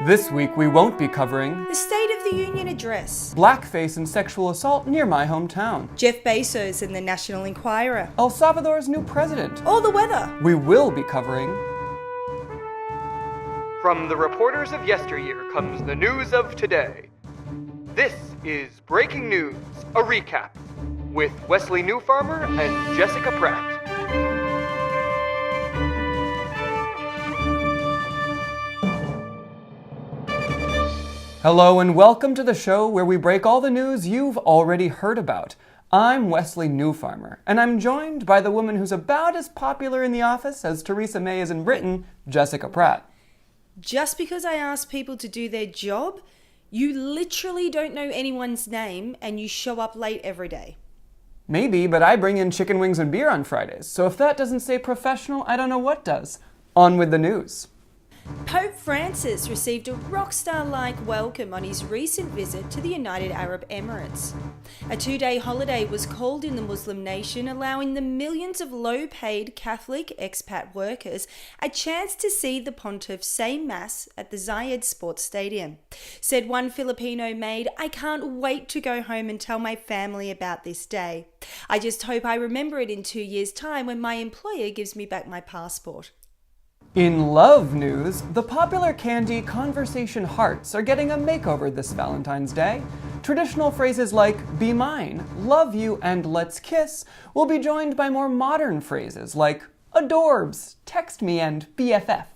This week we won't be covering The State of the Union Address, blackface and sexual assault near my hometown, Jeff Bezos and the National Enquirer, El Salvador's new president. or the weather. We will be covering From the reporters of yesteryear comes the news of today. This is Breaking News, a recap, with Wesley Newfarmer and Jessica Pratt. Hello and welcome to the show where we break all the news you've already heard about. I'm Wesley Newfarmer, and I'm joined by the woman who's about as popular in the office as Theresa May is in Britain, Jessica Pratt. Just because I ask people to do their job, you literally don't know anyone's name and you show up late every day. Maybe, but I bring in chicken wings and beer on Fridays, so if that doesn't say professional, I don't know what does. On with the news. Pope Francis received a rock star-like welcome on his recent visit to the United Arab Emirates. A two-day holiday was called in the Muslim nation, allowing the millions of low-paid Catholic expat workers a chance to see the pontiff say Mass at the Zayed Sports Stadium. Said one Filipino maid, "I can't wait to go home and tell my family about this day. I just hope I remember it in 2 years' time when my employer gives me back my passport." In love news, the popular candy Conversation Hearts are getting a makeover this Valentine's Day. Traditional phrases like be mine, love you, and let's kiss will be joined by more modern phrases like adorbs, text me, and BFF.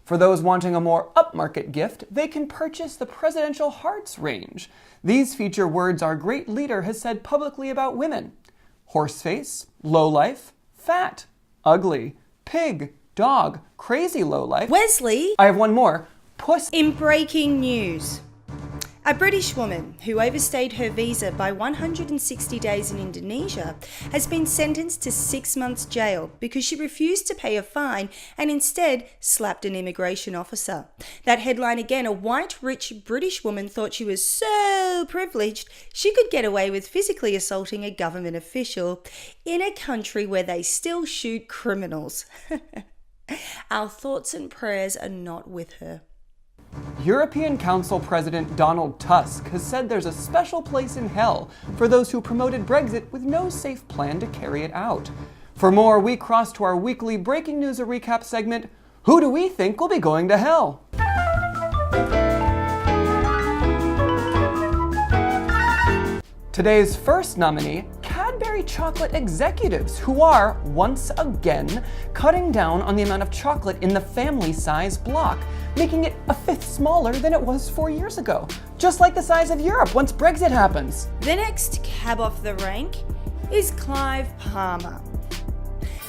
For those wanting a more upmarket gift, they can purchase the Presidential Hearts range. These feature words our great leader has said publicly about women: horseface, lowlife, fat, ugly, pig, dog, crazy lowlife. Wesley! I have one more. Puss. In breaking news, a British woman who overstayed her visa by 160 days in Indonesia has been sentenced to 6 months jail because she refused to pay a fine and instead slapped an immigration officer. That headline again, a white, rich British woman thought she was so privileged she could get away with physically assaulting a government official in a country where they still shoot criminals. Our thoughts and prayers are not with her. European Council President Donald Tusk has said there's a special place in hell for those who promoted Brexit with no safe plan to carry it out. For more, we cross to our weekly Breaking News a Recap segment, Who Do We Think Will Be Going to Hell? Today's first nominee, Cadbury chocolate executives, who are, once again, cutting down on the amount of chocolate in the family size block, making it a fifth smaller than it was 4 years ago, just like the size of Europe once Brexit happens. The next cab off the rank is Clive Palmer.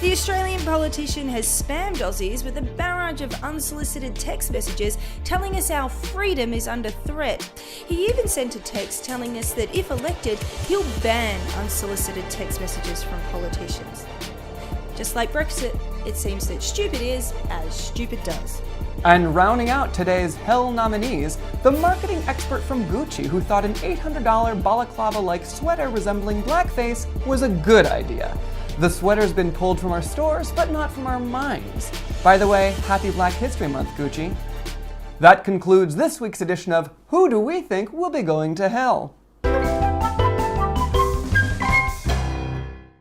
The Australian politician has spammed Aussies with a barrage of unsolicited text messages telling us our freedom is under threat. He even sent a text telling us that if elected, he'll ban unsolicited text messages from politicians. Just like Brexit, it seems that stupid is as stupid does. And rounding out today's Hell nominees, the marketing expert from Gucci who thought an $800 balaclava-like sweater resembling blackface was a good idea. The sweater's been pulled from our stores, but not from our minds. By the way, happy Black History Month, Gucci. That concludes this week's edition of Who Do We Think Will Be Going to Hell?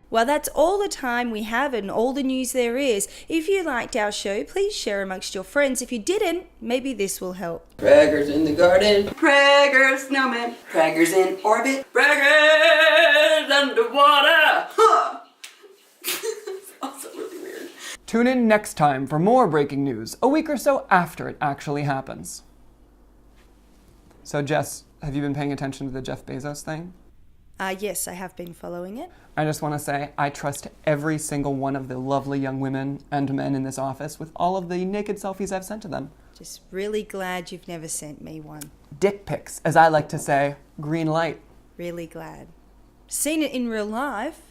Well, that's all the time we have and all the news there is. If you liked our show, please share amongst your friends. If you didn't, maybe this will help. Braggers in the garden. Braggers, no man. Braggers in orbit. Braggers underwater. Huh. It's also really weird. Tune in next time for more breaking news, a week or so after it actually happens. So Jess, have you been paying attention to the Jeff Bezos thing? Yes, I have been following it. I just want to say I trust every single one of the lovely young women and men in this office with all of the naked selfies I've sent to them. Just really glad you've never sent me one. Dick pics, as I like to say, green light. Really glad. Seen it in real life.